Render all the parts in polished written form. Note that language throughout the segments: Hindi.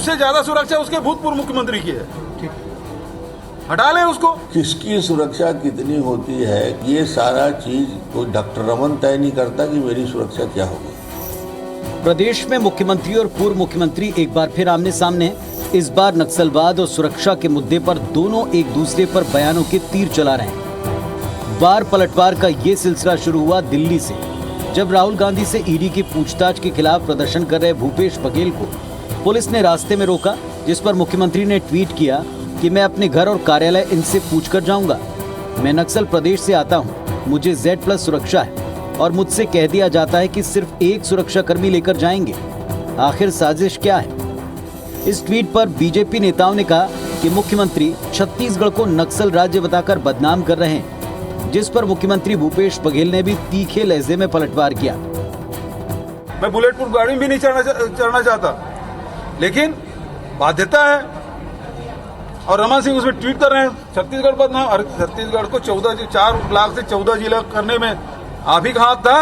उससे ज्यादा सुरक्षा उसके भूतपूर्व मुख्यमंत्री की है। हटा लें उसको। किसकी सुरक्षा कितनी होती है ये सारा चीज कोई डॉक्टर रमन तय नहीं करता कि मेरी सुरक्षा क्या होगी। प्रदेश में मुख्यमंत्री और पूर्व मुख्यमंत्री एक बार फिर आमने सामने। इस बार नक्सलवाद और सुरक्षा के मुद्दे पर दोनों एक दूसरे पर बयानों के तीर चला रहे हैं। वार पलटवार का ये सिलसिला शुरू हुआ दिल्ली से, जब राहुल गांधी से ईडी की पूछताछ के खिलाफ प्रदर्शन कर रहे भूपेश बघेल को पुलिस ने रास्ते में रोका, जिस पर मुख्यमंत्री ने ट्वीट किया कि मैं अपने घर और कार्यालय इनसे पूछ कर जाऊंगा। मैं नक्सल प्रदेश से आता हूं, मुझे Z+ सुरक्षा है और मुझसे कह दिया जाता है कि सिर्फ एक सुरक्षा कर्मी लेकर जाएंगे। आखिर साजिश क्या है? इस ट्वीट पर बीजेपी नेताओं ने कहा कि मुख्यमंत्री छत्तीसगढ़ को नक्सल राज्य बताकर बदनाम कर रहे हैं, जिस पर मुख्यमंत्री भूपेश बघेल ने भी तीखे लहजे में पलटवार किया। मैं बुलेट प्रूफ गाड़ी में भी नहीं चढ़ना चाहता, लेकिन बाध्यता है। और रमन सिंह उसमें ट्वीट कर रहे हैं छत्तीसगढ़ बदनाम। और छत्तीसगढ़ को 4 लाख से 14 जिला करने में आप ही का हाथ था।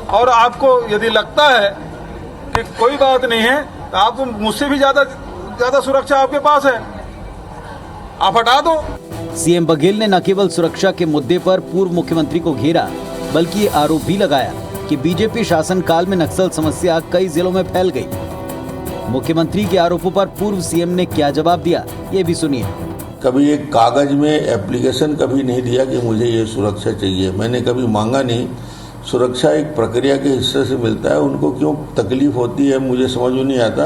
और आपको यदि लगता है कि कोई बात नहीं है तो आप मुझसे भी ज्यादा सुरक्षा आपके पास है, आप हटा दो। सीएम बघेल ने न केवल सुरक्षा के मुद्दे पर पूर्व मुख्यमंत्री को घेरा, बल्कि ये आरोप भी लगाया कि बीजेपी शासनकाल में नक्सल समस्या कई जिलों में फैल गई। मुख्यमंत्री के आरोपों पर पूर्व सीएम ने क्या जवाब दिया, ये भी सुनिए। कभी एक कागज में एप्लीकेशन कभी नहीं दिया कि मुझे ये सुरक्षा चाहिए, मैंने कभी मांगा नहीं। सुरक्षा एक प्रक्रिया के हिस्से से मिलता है, उनको क्यों तकलीफ होती है मुझे समझ में नहीं आता,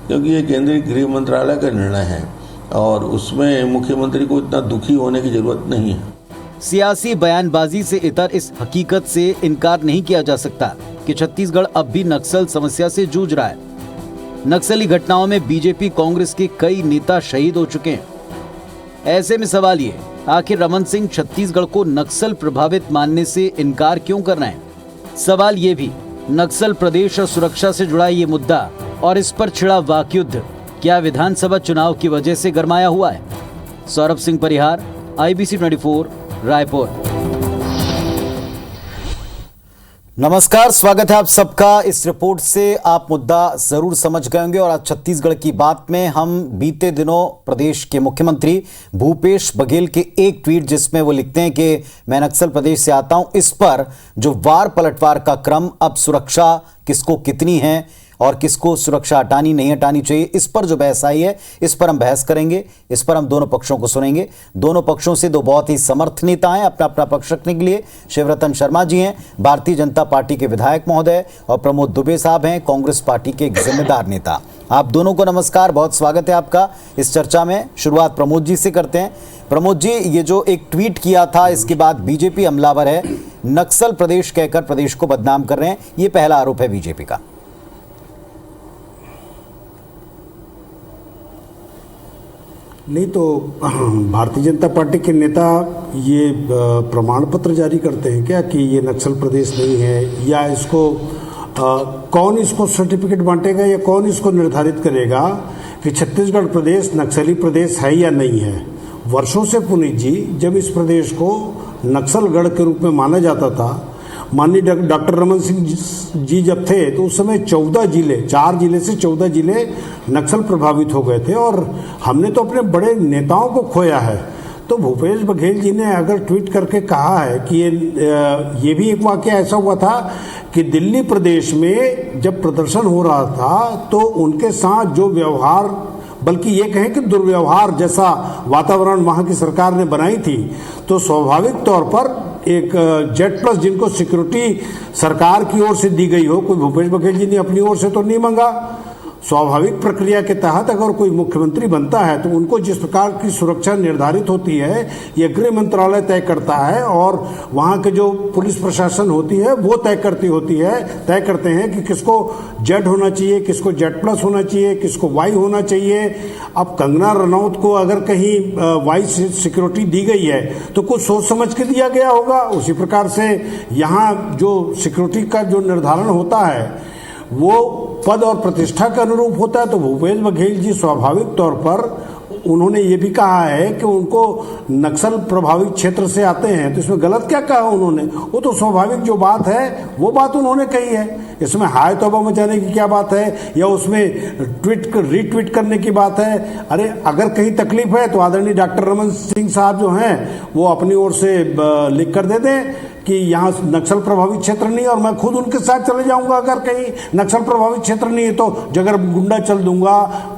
क्योंकि ये केंद्रीय गृह मंत्रालय का निर्णय है और उसमें मुख्यमंत्री को इतना दुखी होने की जरूरत नहीं है। सियासी बयानबाजी से इतर इस हकीकत से इनकार नहीं किया जा सकता कि छत्तीसगढ़ अब भी नक्सल समस्या से जूझ रहा है। नक्सली घटनाओं में बीजेपी कांग्रेस के कई नेता शहीद हो चुके हैं। ऐसे में सवाल ये, आखिर रमन सिंह छत्तीसगढ़ को नक्सल प्रभावित मानने से इनकार क्यों कर रहे हैं? सवाल ये भी, नक्सल प्रदेश और सुरक्षा से जुड़ा ये मुद्दा और इस पर छिड़ा वाकयुद्ध क्या विधानसभा चुनाव की वजह से गरमाया हुआ है? सौरभ सिंह परिहार, IBC 24, रायपुर। नमस्कार, स्वागत है आप सबका। इस रिपोर्ट से आप मुद्दा जरूर समझ गए होंगे और आज छत्तीसगढ़ की बात में हम बीते दिनों प्रदेश के मुख्यमंत्री भूपेश बघेल के एक ट्वीट जिसमें वो लिखते हैं कि मैं नक्सल प्रदेश से आता हूं, इस पर जो वार पलटवार का क्रम, अब सुरक्षा किसको कितनी है और किसको सुरक्षा हटानी नहीं हटानी चाहिए, इस पर जो बहस आई है, इस पर हम बहस करेंगे। इस पर हम दोनों पक्षों को सुनेंगे। दोनों पक्षों से दो बहुत ही समर्थ नेता हैं अपना अपना पक्ष रखने के लिए। शिवरतन शर्मा जी हैं भारतीय जनता पार्टी के विधायक महोदय, और प्रमोद दुबे साहब हैं कांग्रेस पार्टी के एक जिम्मेदार नेता। आप दोनों को नमस्कार, बहुत स्वागत है आपका इस चर्चा में। शुरुआत प्रमोद जी से करते हैं। प्रमोद जी, ये जो एक ट्वीट किया था, इसके बाद बीजेपी हमलावर है, नक्सल प्रदेश कहकर प्रदेश को बदनाम कर रहे हैं, ये पहला आरोप है बीजेपी का। नहीं तो भारतीय जनता पार्टी के नेता ये प्रमाण पत्र जारी करते हैं क्या कि ये नक्सल प्रदेश नहीं है, या इसको कौन इसको सर्टिफिकेट बांटेगा या कौन इसको निर्धारित करेगा कि छत्तीसगढ़ प्रदेश नक्सली प्रदेश है या नहीं है? वर्षों से पुनीत जी, जब इस प्रदेश को नक्सलगढ़ के रूप में माना जाता था, माननीय डॉक्टर रमन सिंह जी जब थे तो उस समय 4 जिले से 14 जिले नक्सल प्रभावित हो गए थे और हमने तो अपने बड़े नेताओं को खोया है। तो भूपेश बघेल जी ने अगर ट्वीट करके कहा है कि ये भी एक वाकया ऐसा हुआ था कि दिल्ली प्रदेश में जब प्रदर्शन हो रहा था तो उनके साथ जो व्यवहार, बल्कि ये कहें कि दुर्व्यवहार जैसा वातावरण वहाँ की सरकार ने बनाई थी, तो स्वाभाविक तौर पर एक Z+ जिनको सिक्योरिटी सरकार की ओर से दी गई हो, कोई भूपेश बघेल जी ने अपनी ओर से तो नहीं मांगा। स्वाभाविक प्रक्रिया के तहत अगर कोई मुख्यमंत्री बनता है तो उनको जिस प्रकार की सुरक्षा निर्धारित होती है ये गृह मंत्रालय तय करता है और वहाँ के जो पुलिस प्रशासन होती है वो तय करते हैं कि किसको Z होना चाहिए, किसको Z+ होना चाहिए, किसको Y होना चाहिए। अब कंगना रनौत को अगर कहीं Y सिक्योरिटी दी गई है तो कुछ सोच समझ के दिया गया होगा। उसी प्रकार से यहाँ जो सिक्योरिटी का जो निर्धारण होता है वो पद और प्रतिष्ठा के अनुरूप होता है। तो भूपेश बघेल जी स्वाभाविक तौर पर उन्होंने ये भी कहा है कि उनको नक्सल प्रभावित क्षेत्र से आते हैं, तो इसमें गलत क्या कहा उन्होंने? वो तो स्वाभाविक जो बात है वो बात उन्होंने कही है। इसमें हाय तौबा मचाने की क्या बात है, या उसमें रीट्वीट करने की बात है? अरे अगर कहीं तकलीफ है तो आदरणीय डॉक्टर रमन सिंह साहब जो हैं वो अपनी ओर से लिख कर दे दें कि यहाँ नक्सल प्रभावित क्षेत्र नहीं, और मैं खुद उनके साथ चले जाऊंगा। अगर कहीं नक्सल प्रभावित क्षेत्र नहीं है तो जगरगुंडा चल दूंगा,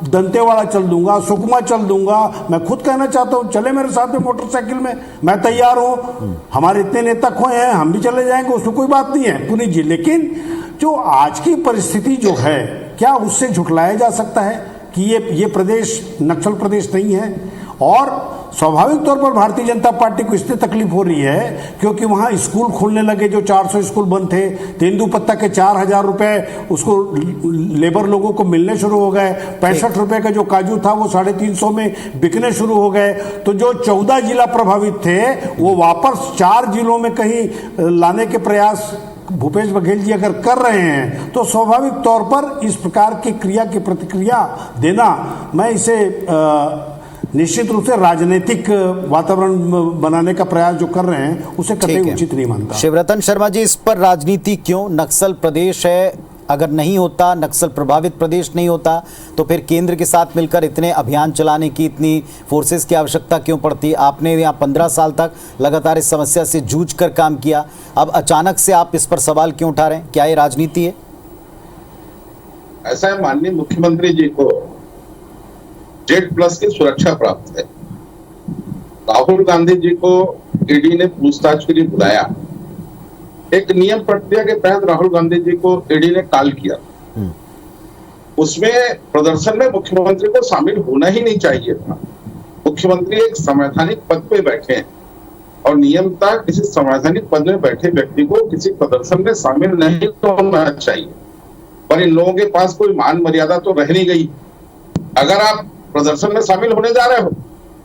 दंतेवाड़ा चल दूंगा, सुकमा चल दूंगा। मैं खुद कहना चाहता हूँ, चले मेरे साथ में मोटरसाइकिल में, मैं तैयार हूँ। हमारे इतने नेता खोए हैं, हम भी चले जाएंगे, उसमें कोई बात नहीं है पुनीत जी। लेकिन जो आज की परिस्थिति जो है, क्या उससे झुठलाया जा सकता है कि ये प्रदेश नक्सल प्रदेश नहीं है? और स्वाभाविक तौर पर भारतीय जनता पार्टी को इसलिए तकलीफ हो रही है क्योंकि वहां स्कूल खोलने लगे, जो 400 स्कूल बंद थे, तेंदुपत्ता के 4,000 रुपए उसको लेबर लोगों को मिलने शुरू हो गए। 65 रुपए का जो काजू था वो 350 में बिकने शुरू हो गए। तो जो 14 जिला प्रभावित थे वो वापस 4 जिलों में कहीं लाने के प्रयास भूपेश बघेल जी अगर कर रहे हैं, तो स्वाभाविक तौर पर इस प्रकार की क्रिया की प्रतिक्रिया देना, मैं इसे निश्चित रूप से राजनीतिक वातावरण बनाने का प्रयास जो कर रहे हैं उसे कतई उचित नहीं मानता। शिवरतन शर्मा जी, इस पर राजनीति क्यों? नक्सल प्रदेश है, अगर नहीं होता, नक्सल प्रभावित प्रदेश नहीं होता, तो फिर केंद्र के साथ मिलकर इतने अभियान चलाने की, इतनी फोर्सेस की आवश्यकता क्यों पड़ती? आपने यहाँ 15 साल तक लगातार इस समस्या से जूझ कर काम किया, अब अचानक से आप इस पर सवाल क्यों उठा रहे हैं? क्या ये राजनीति है? ऐसा है, माननीय मुख्यमंत्री जी को Z+ की सुरक्षा प्राप्त है। राहुल गांधी जी को ईडी ने पूछताछ के लिए बुलाया। एक नियम प्रक्रिया के तहत राहुल गांधी जी को ईडी ने कॉल किया। उसमें प्रदर्शन में मुख्यमंत्री को शामिल होना ही नहीं चाहिए था। मुख्यमंत्री एक संवैधानिक पद पे बैठे हैं और नियमतः किसी संवैधानिक पद में बैठे व्यक्ति को किसी प्रदर्शन में शामिल नहीं होना चाहिए। पर इन लोगों के पास कोई मान मर्यादा तो रह नहीं गई। अगर आप प्रदर्शन में शामिल होने जा रहे हो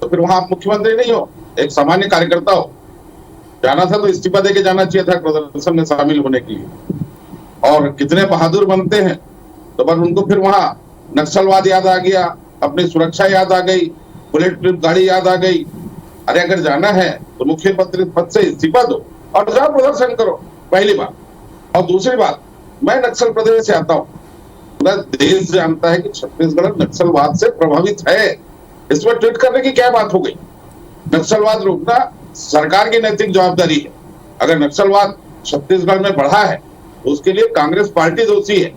तो फिर वहां आप मुख्यमंत्री नहीं हो, एक सामान्य कार्यकर्ता हो। जाना था तो इस्तीफा देके जाना चाहिए था प्रदर्शन में शामिल होने के लिए। और कितने बहादुर बनते हैं, तो पर उनको फिर वहां नक्सलवाद याद आ गया, अपनी सुरक्षा याद आ गई, बुलेट प्रूफ गाड़ी याद आ गई। अरे अगर जाना है तो मुख्यमंत्री पद से इस्तीफा दो और जाओ प्रदर्शन करो, पहली बात। और दूसरी बात, मैं नक्सल प्रदेश से आता हूँ, पूरा देश जानता है कि छत्तीसगढ़ नक्सलवाद से प्रभावित है। इसमें ट्वीट करने की क्या बात हो गई? नक्सलवाद रोकना सरकार की नैतिक जवाबदारी है। अगर नक्सलवाद छत्तीसगढ़ में बढ़ा है तो उसके लिए कांग्रेस पार्टी दोषी है।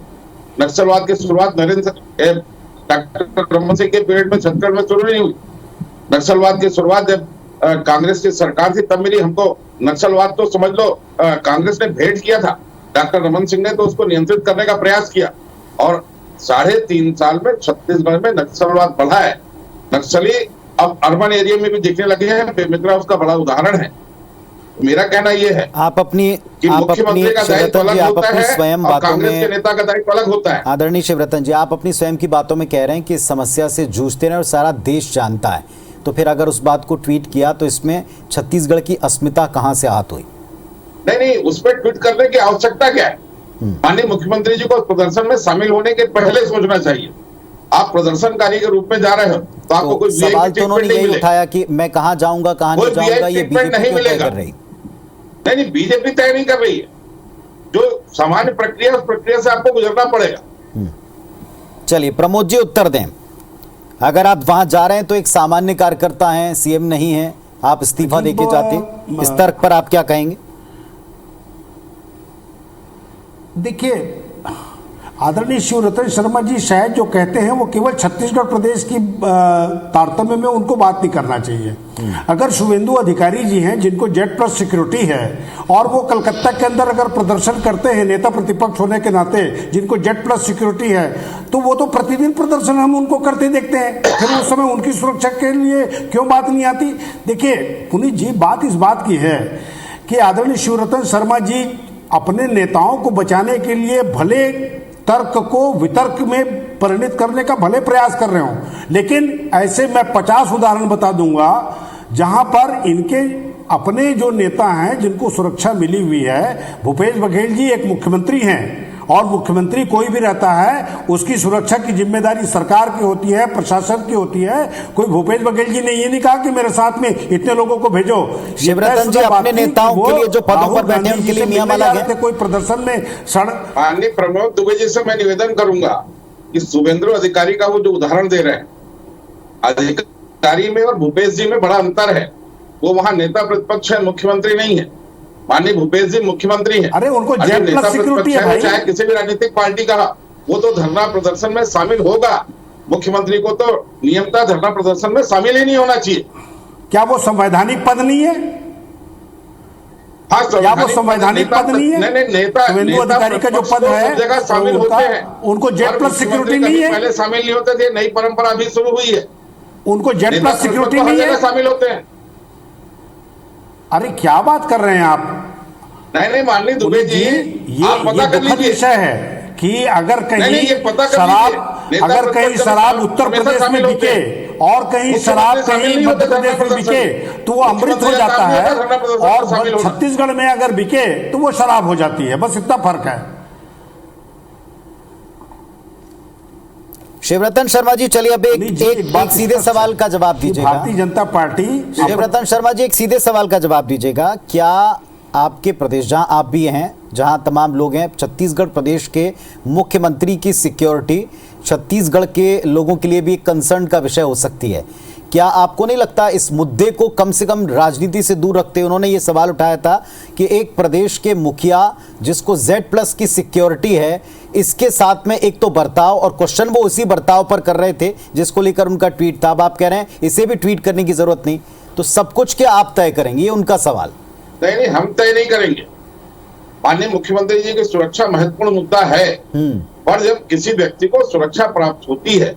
नक्सलवाद की शुरुआत डॉक्टर रमन सिंह के पीरियड में छत्तीसगढ़ में शुरू नहीं हुई। नक्सलवाद की शुरुआत जब कांग्रेस की सरकार थी तब मिली। हमको नक्सलवाद तो समझ लो कांग्रेस ने भेंट किया था, डॉक्टर रमन सिंह ने तो उसको नियंत्रित करने का प्रयास किया। और 3.5 साल में छत्तीसगढ़ में नक्सलवाद बढ़ा है। नक्सली अब अर्बन एरिया में भी दिखने लगे हैं। बेमित्रा उसका बड़ा उदाहरण है। मेरा कहना यह है आप अपनी मुख्यमंत्री का दायित्व अलग होता है स्वयं और बातों कांग्रेस के में, नेता का दायित्व अलग होता है। आदरणीय शिवरतन जी, आप अपनी स्वयं की बातों में कह रहे हैं कि इस समस्या से जूझते रहे और सारा देश जानता है, तो फिर अगर उस बात को ट्वीट किया तो इसमें छत्तीसगढ़ की अस्मिता कहां से आहत हुई? नहीं, उस पर ट्वीट करने की आवश्यकता क्या है? माननीय मुख्यमंत्री जी को प्रदर्शन में शामिल होने के पहले सोचना चाहिए। आप प्रदर्शनकारी के रूप में जा रहे हो तो आपको कोई सवाल तो उन्होंने यही उठाया कि मैं कहां जाऊंगा कहां नहीं जाऊंगा, ये बीजेपी नहीं क्यों तय मिलेगा। कर रही? नहीं, बीजेपी तय नहीं कर रही है। जो सामान्य प्रक्रिया, उस प्रक्रिया से आपको गुजरना पड़ेगा। चलिए प्रमोद जी उत्तर दें। अगर आप वहां जा रहे हैं तो एक सामान्य कार्यकर्ता हैं, सीएम नहीं है, आप इस्तीफा देके जाते, इस तर्क पर आप क्या कहेंगे? देखिए, आदरणीय शिवरतन शर्मा जी शायद जो कहते हैं वो केवल छत्तीसगढ़ प्रदेश की तारतम्य में उनको बात नहीं करना चाहिए। अगर शुभेंदु अधिकारी जी हैं जिनको Z+ सिक्योरिटी है और वो कलकत्ता के अंदर अगर प्रदर्शन करते हैं नेता प्रतिपक्ष होने के नाते, जिनको Z+ सिक्योरिटी है, तो वो तो प्रतिदिन प्रदर्शन हम उनको करते देखते हैं। फिर उस समय उनकी सुरक्षा के लिए क्यों बात नहीं आती? देखिए पुनीत जी, बात इस बात की है कि आदरणीय शिवरतन शर्मा जी अपने नेताओं को बचाने के लिए भले तर्क को वितर्क में परिणित करने का भले प्रयास कर रहे हो, लेकिन ऐसे मैं 50 उदाहरण बता दूंगा जहां पर इनके अपने जो नेता हैं जिनको सुरक्षा मिली हुई है। भूपेश बघेल जी एक मुख्यमंत्री हैं और मुख्यमंत्री कोई भी रहता है उसकी सुरक्षा की जिम्मेदारी सरकार की होती है, प्रशासन की होती है। कोई भूपेश बघेल जी ने ये नहीं कहा कि मेरे साथ में इतने लोगों को भेजो। शिवरतन जी अपने नेताओं के लिए जो पदों पर बैठे हैं उनके लिए नियम अलग है। कोई प्रदर्शन में माननीय प्रमोद दुबे जी से मैं निवेदन करूंगा कि शुभेंदु अधिकारी का वो जो उदाहरण दे रहे हैं, अधिकारी में और भूपेश जी में बड़ा अंतर है। वो वहां नेता प्रतिपक्ष है, मुख्यमंत्री नहीं है। माननीय भूपेश जी मुख्यमंत्री हैं। अरे उनको जेड प्लस सिक्योरिटी है भाई। चाहे किसी भी राजनीतिक पार्टी का, वो तो धरना प्रदर्शन में शामिल होगा। मुख्यमंत्री को तो नियमतः धरना प्रदर्शन में शामिल ही नहीं होना चाहिए। क्या वो संवैधानिक पद नहीं है? हाँ, क्या वो संवैधानिक पद नहीं है? नहीं, नेता शुभेंदु अधिकारी का जो पद है जगह शामिल होते हैं। उनको जेड प्लस सिक्योरिटी नहीं है। पहले शामिल नहीं होते थे, नई परंपरा अभी शुरू हुई है। उनको जेड प्लस सिक्योरिटी नहीं है, शामिल होते हैं। अरे क्या बात कर रहे हैं आप? नहीं माननीय दुबे जी, आप पता कर लीजिए। विषय है कि अगर कहीं शराब उत्तर प्रदेश में बिके और कहीं शराब कहीं मध्य प्रदेश में बिके तो वो अमृत हो जाता है, और छत्तीसगढ़ में अगर बिके तो वो शराब हो जाती है। बस इतना फर्क है। शिवरतन शर्मा जी, चलिए अब एक सीधे सवाल का जवाब दीजिएगा। भारतीय जनता पार्टी, शिवरतन शर्मा जी एक सीधे सवाल का जवाब दीजिएगा। क्या आपके प्रदेश, जहां आप भी हैं, जहां तमाम लोग हैं, छत्तीसगढ़ प्रदेश के मुख्यमंत्री की सिक्योरिटी छत्तीसगढ़ के लोगों के लिए भी एक कंसर्न का विषय हो सकती है? क्या आपको नहीं लगता इस मुद्दे को कम से कम राजनीति से दूर रखते? उन्होंने ये सवाल उठाया था कि एक प्रदेश के मुखिया जिसको Z+ की सिक्योरिटी है, इसके साथ में एक तो बर्ताव, और क्वेश्चन वो उसी बर्ताव पर कर रहे थे जिसको लेकर उनका ट्वीट था। अब आप कह रहे हैं इसे भी ट्वीट करने की जरूरत नहीं, तो सब कुछ क्या आप तय करेंगे? ये उनका सवाल। नहीं, हम तय नहीं करेंगे। माननीय मुख्यमंत्री जी की सुरक्षा महत्वपूर्ण मुद्दा है, और जब किसी व्यक्ति को सुरक्षा प्राप्त होती है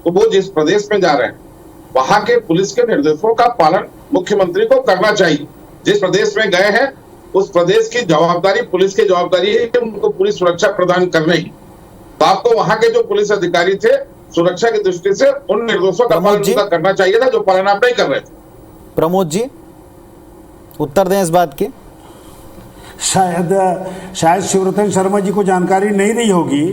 तो वो जिस प्रदेश में जा रहे हैं वहां के पुलिस के निर्देशों का पालन मुख्यमंत्री को करना चाहिए। जिस प्रदेश में गए हैं उस प्रदेश की जवाबदारी, पुलिस की जवाबदारी है कि उनको पूरी सुरक्षा प्रदान करने की। तो आपको वहां के जो पुलिस अधिकारी थे, सुरक्षा की दृष्टि से उन निर्देशों का पालन करना चाहिए था, जो पालन आप नहीं कर रहे थे। प्रमोद जी उत्तर दें इस बात के। शायद शिवरतन शर्मा जी को जानकारी नहीं रही होगी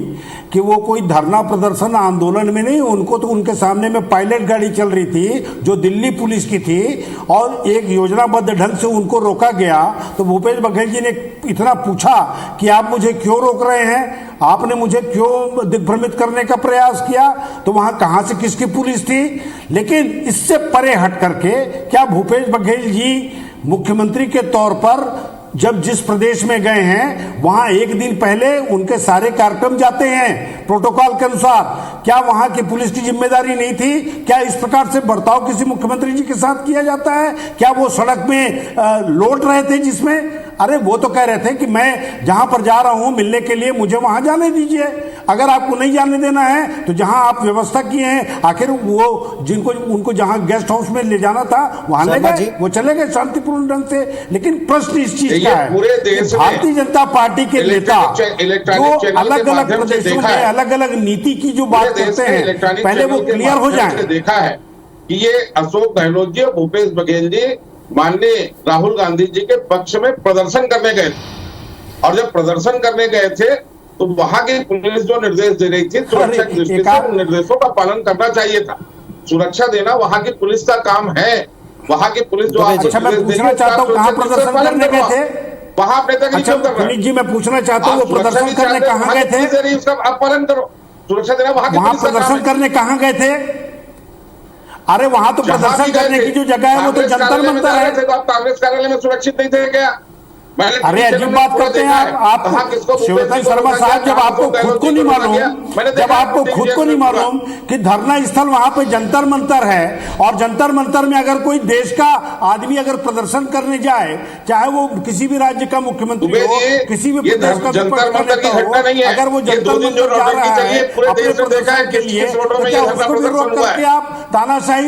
कि वो कोई धरना प्रदर्शन आंदोलन में नहीं, उनको तो उनके सामने में पायलट गाड़ी चल रही थी जो दिल्ली पुलिस की थी, और एक योजनाबद्ध ढंग से उनको रोका गया। तो भूपेश बघेल जी ने इतना पूछा कि आप मुझे क्यों रोक रहे हैं, आपने मुझे क्यों दिग्भ्रमित करने का प्रयास किया? तो वहां कहां से किसकी पुलिस थी? लेकिन इससे परे हट करके क्या भूपेश बघेल जी मुख्यमंत्री के तौर पर जब जिस प्रदेश में गए हैं वहां एक दिन पहले उनके सारे कार्यक्रम जाते हैं प्रोटोकॉल के अनुसार? क्या वहां की पुलिस की जिम्मेदारी नहीं थी? क्या इस प्रकार से बर्ताव किसी मुख्यमंत्री जी के साथ किया जाता है? क्या वो सड़क में लौट रहे थे जिसमें? अरे वो तो कह रहे थे कि मैं जहां पर जा रहा हूं मिलने के लिए, मुझे वहां जाने दीजिए। अगर आपको नहीं जाने देना है तो जहां आप व्यवस्था किए हैं, आखिर वो जिनको उनको जहां गेस्ट हाउस में ले जाना था वहां ले गए, वो चले गए शांतिपूर्ण ढंग से। लेकिन प्रश्न इस चीज का है, पूरे देश में भारतीय जनता पार्टी के नेता जो अलग अलग प्रदेशों में अलग अलग नीति की जो बात करते हैं, पहले वो क्लियर हो जाए। देखा है कि ये अशोक गहलोत जी और भूपेश बघेल जी माननीय राहुल गांधी जी के पक्ष में प्रदर्शन करने गए थे, और जब प्रदर्शन करने गए थे तो वहां की पुलिस जो निर्देश दे रही थी सुरक्षा की दृष्टि से, उन निर्देशों का पालन करना चाहिए था। सुरक्षा देना वहां की पुलिस का काम है। वहां की पुलिस जो अच्छा, मैं पूछना चाहता हूँ कहाँ प्रदर्शन करने गए थे? वहां आप नेतागिरी क्यों कर रहे हैं? जी मैं पूछना चाहता हूँ वो प्रदर्शन करने कहाँ गए थे? उसका आप पालन करो। सुरक्षा देना वहां प्रदर्शन करने कहाँ गए थे? अरे वहां तो प्रदर्शन करने की जो जगह है वो तो जंतर मंतर है। तो आप कांग्रेस कार्यालय में सुरक्षित नहीं थे क्या? अरे अजीब बात करते हैं आप शिवरतन शर्मा साहब, जब आपको खुद को नहीं मालूम कि धरना स्थल वहां पे जंतर मंतर है, और जंतर मंतर में अगर कोई देश का आदमी अगर प्रदर्शन करने जाए, चाहे वो किसी भी राज्य का मुख्यमंत्री हो, किसी भी प्रदेश का विपक्ष का नेता हो, अगर वो जंतर मंतर जा रहा है अपने प्रदर्शन के लिए, तो क्या उसको विरोध करके आप तानाशाही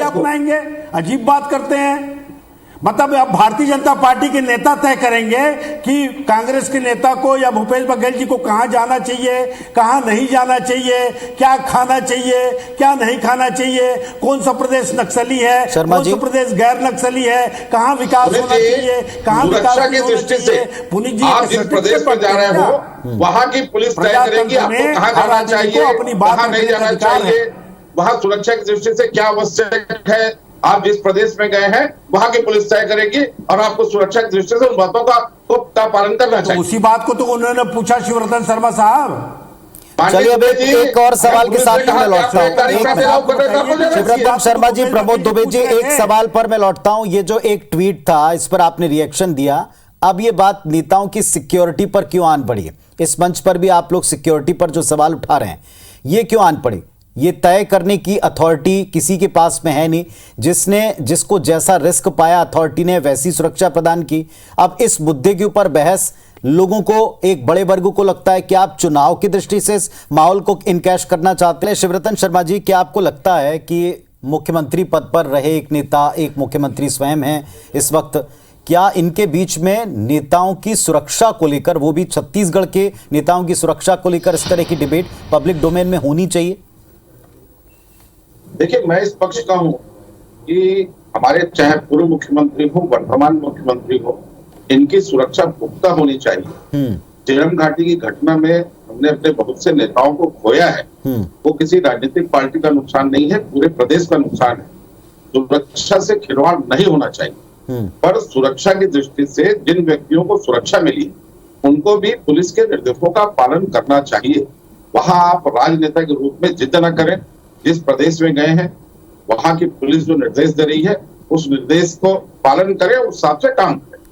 अपनाएंगे? अजीब बात करते हैं। मतलब अब भारतीय जनता पार्टी के नेता तय करेंगे कि कांग्रेस के नेता को या भूपेश बघेल जी को कहां जाना चाहिए, कहां नहीं जाना चाहिए, क्या खाना चाहिए, क्या नहीं खाना चाहिए, कौन सा प्रदेश नक्सली है, शर्मा कौन जी सा प्रदेश गैर नक्सली है, कहां विकास होना चाहिए, कहां विकास सुरक्षा की दृष्टि से पुनीत जी आप जिस प्रदेश में जा रहे हो वहां की पुलिस तय करेगी आपको कहां जाना चाहिए, कहां नहीं जाना चाहिए, वहां सुरक्षा की दृष्टि से क्या आवश्यक है। आप जिस प्रदेश में गए हैं वहां की पुलिस तय करेगी और आपको सुरक्षा की दृष्टि से उन बातों का पालन करना चाहिए। उसी बात को तो उन्होंने पूछा शिवरतन शर्मा साहब। चलिए अब एक और सवाल के साथ मैं लौटता हूं। शिवरतन शर्मा जी, प्रमोद दुबे जी, एक सवाल पर मैं लौटता हूं। ये जो एक ट्वीट था इस पर आपने रिएक्शन दिया, अब ये बात नेताओं की सिक्योरिटी पर क्यों आन पड़ी है? इस मंच पर भी आप लोग सिक्योरिटी पर जो सवाल उठा रहे हैं ये क्यों आन पड़ी? ये तय करने की अथॉरिटी किसी के पास में है नहीं, जिसको जैसा रिस्क पाया अथॉरिटी ने वैसी सुरक्षा प्रदान की। अब इस मुद्दे के ऊपर बहस लोगों को, एक बड़े वर्ग को लगता है कि आप चुनाव की दृष्टि से इस माहौल को इनकैश करना चाहते हैं। शिवरतन शर्मा जी, क्या आपको लगता है कि मुख्यमंत्री पद पर रहे एक नेता, एक मुख्यमंत्री स्वयं हैं इस वक्त, क्या इनके बीच में नेताओं की सुरक्षा को लेकर, वो भी छत्तीसगढ़ के नेताओं की सुरक्षा को लेकर, इस तरह की डिबेट पब्लिक डोमेन में होनी चाहिए? देखिए, मैं इस पक्ष का हूं कि हमारे चाहे पूर्व मुख्यमंत्री हो, वर्तमान मुख्यमंत्री हो, इनकी सुरक्षा पुख्ता होनी चाहिए। झीरम घाटी की घटना में हमने अपने बहुत से नेताओं को खोया है, वो किसी राजनीतिक पार्टी का नुकसान नहीं है, पूरे प्रदेश का नुकसान है। सुरक्षा से खिलवाड़ नहीं होना चाहिए, पर सुरक्षा की दृष्टि से जिन व्यक्तियों को सुरक्षा मिली उनको भी पुलिस के निर्देशों का पालन करना चाहिए। वहां आप राजनेता के रूप में जिद न करें। जिस प्रदेश में गए हैं वहां की पुलिस जो निर्देश दे रही है उस निर्देश को पालन करें, उस हिसाब से काम करें।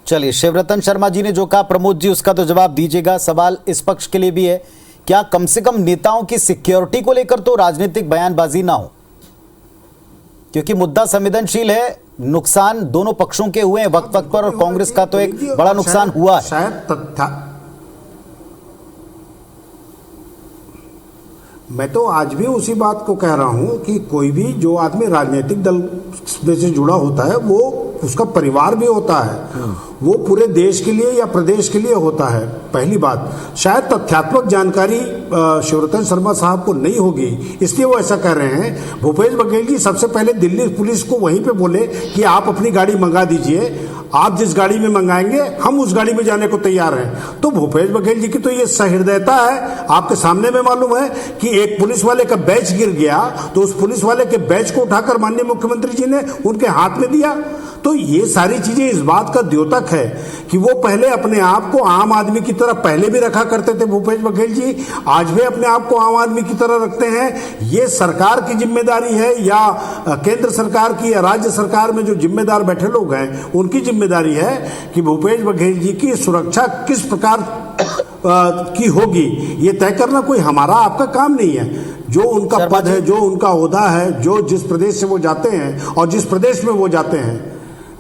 चलिए, शिवरतन शर्मा जी ने जो कहा प्रमोद जी उसका तो जवाब दीजिएगा। सवाल इस पक्ष के लिए भी है, क्या कम से कम नेताओं की सिक्योरिटी को लेकर तो राजनीतिक बयानबाजी ना हो, क्योंकि मुद्दा संवेदनशील है, नुकसान दोनों पक्षों के हुए हैं वक्त वक्त पर, और कांग्रेस का तो एक बड़ा नुकसान हुआ है। शायद मैं तो आज भी उसी बात को कह रहा हूं कि कोई भी जो आदमी राजनीतिक दल में से जुड़ा होता है वो उसका परिवार भी होता है, वो पूरे देश के लिए या प्रदेश के लिए होता है। पहली बात, शायद तथ्यात्मक जानकारी शिवरतन शर्मा साहब को नहीं होगी, इसलिए वो ऐसा कह रहे हैं। भूपेश बघेल जी सबसे पहले दिल्ली पुलिस को वहीं पे बोले कि आप अपनी गाड़ी मंगा दीजिए, आप जिस गाड़ी में मंगाएंगे हम उस गाड़ी में जाने को तैयार हैं। तो भूपेश बघेल जी की तो ये सहृदयता है। आपके सामने में मालूम है कि एक पुलिस वाले का बैच गिर गया तो उस पुलिस वाले के बैच को उठाकर माननीय मुख्यमंत्री जी ने उनके हाथ में दिया। तो ये सारी चीजें इस बात का द्योतक है कि वो पहले अपने आप को आम आदमी की तरह पहले भी रखा करते थे भूपेश बघेल जी, आज भी अपने आप को आम आदमी की तरह रखते हैं। ये सरकार की जिम्मेदारी है या केंद्र सरकार की या राज्य सरकार में जो जिम्मेदार बैठे लोग हैं उनकी जिम्मेदारी है कि भूपेश बघेल जी की सुरक्षा किस प्रकार की होगी ये तय करना कोई हमारा आपका काम नहीं है। जो उनका पद है, जो उनका ओहदा है, जो जिस प्रदेश से वो जाते हैं और जिस प्रदेश में वो जाते हैं,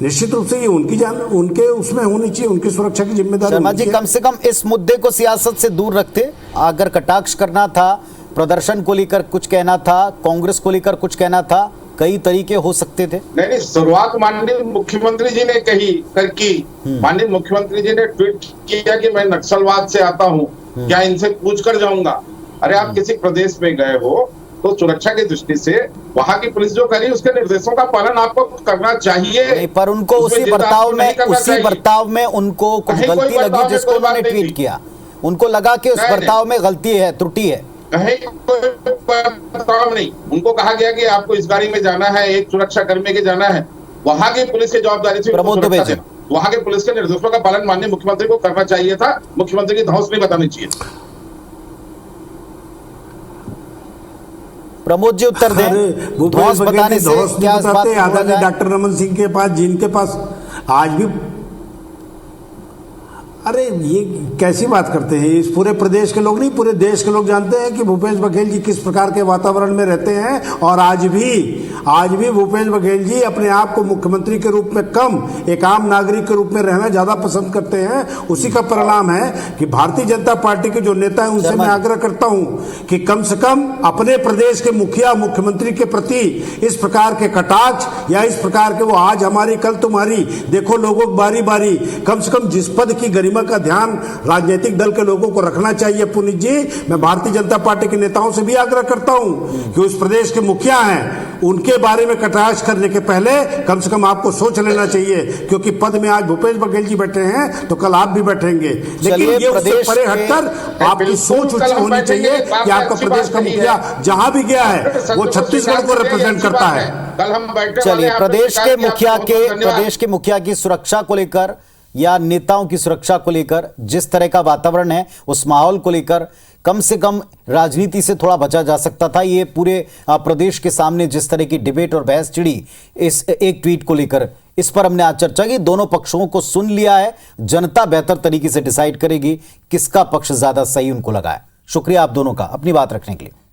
निश्चित रूप से ये उनके उसमें होनी चाहिए, उनकी सुरक्षा की जिम्मेदारी। शर्मा जी, कम से कम इस मुद्दे को सियासत से दूर रखते, अगर कटाक्ष करना था, प्रदर्शन को लेकर कुछ कहना था, कांग्रेस को लेकर कुछ कहना था, कई तरीके हो सकते थे। नहीं, शुरुआत माननीय मुख्यमंत्री जी ने की। माननीय मुख्यमंत्री जी ने ट्वीट किया कि मैं नक्सलवाद से आता हूँ, क्या इनसे पूछ कर जाऊंगा। अरे आप किसी प्रदेश में गए हो तो सुरक्षा की दृष्टि से वहां की पुलिस जो करी उसके निर्देशों का पालन आपको करना चाहिए। नहीं, पर उनको उसी बर्ताव में उनको कुछ गलती लगी जिसको उन्होंने ट्वीट किया, उनको लगा कि उस बर्ताव में गलती है, त्रुटि है। कहीं कोई बर्ताव नहीं, उनको कहा गया कि आपको इस गाड़ी में जाना है, एक सुरक्षा कर्मी के जाना है, वहां की पुलिस की जवाबदारी थी प्रमोद दुबे जी, वहां के पुलिस के निर्देशों का पालन माननीय मुख्यमंत्री को करना चाहिए था, मुख्यमंत्री की धौंस नहीं बतानी चाहिए। प्रमोद जी उत्तर दें। धौंस बताने से क्या इस बात आदरणीय डॉक्टर रमन सिंह के पास, जिनके पास अरे ये कैसी बात करते हैं, इस पूरे प्रदेश के लोग नहीं, पूरे देश के लोग जानते हैं कि भूपेश बघेल जी किस प्रकार के वातावरण में रहते हैं। और आज भी भूपेश बघेल जी अपने आप को मुख्यमंत्री के रूप में कम एक आम नागरिक के रूप में रहना ज्यादा पसंद करते हैं। उसी का परिणाम है कि भारतीय जनता पार्टी के जो नेता हैं उनसे मैं आग्रह करता हूं कि कम से कम अपने प्रदेश के मुखिया मुख्यमंत्री के प्रति इस प्रकार के कटाक्ष या इस प्रकार के वो आज हमारी कल तुम्हारी, देखो लोगों को बारी बारी, कम से कम जिस पद की गरिमा का ध्यान राजनीतिक दल के लोगों को रखना चाहिए। पुनीत जी, मैं भारतीय जनता पार्टी के नेताओं से भी आग्रह करता हूं कि उस प्रदेश के मुखिया हैं उनके बारे में कटाक्ष करने के पहले कम से कम आपको सोच लेना चाहिए, क्योंकि पद में आज भूपेश बघेल जी बैठे हैं तो कल आप भी बैठेंगे। लेकिन ये उससे परे हटकर आपकी सोच ऊंची होनी चाहिए कि आपका प्रदेश का मुखिया जहां भी गया है वो छत्तीसगढ़ को रिप्रेजेंट करता है। कल हम बैठे चलिए, प्रदेश के मुखिया की सुरक्षा को लेकर या नेताओं की सुरक्षा को लेकर जिस तरह का वातावरण है, उस माहौल को लेकर कम से कम राजनीति से थोड़ा बचा जा सकता था। ये पूरे प्रदेश के सामने जिस तरह की डिबेट और बहस छिड़ी इस एक ट्वीट को लेकर, इस पर हमने आज चर्चा की। दोनों पक्षों को सुन लिया है, जनता बेहतर तरीके से डिसाइड करेगी किसका पक्ष ज्यादा सही उनको लगा है। शुक्रिया आप दोनों का अपनी बात रखने के लिए।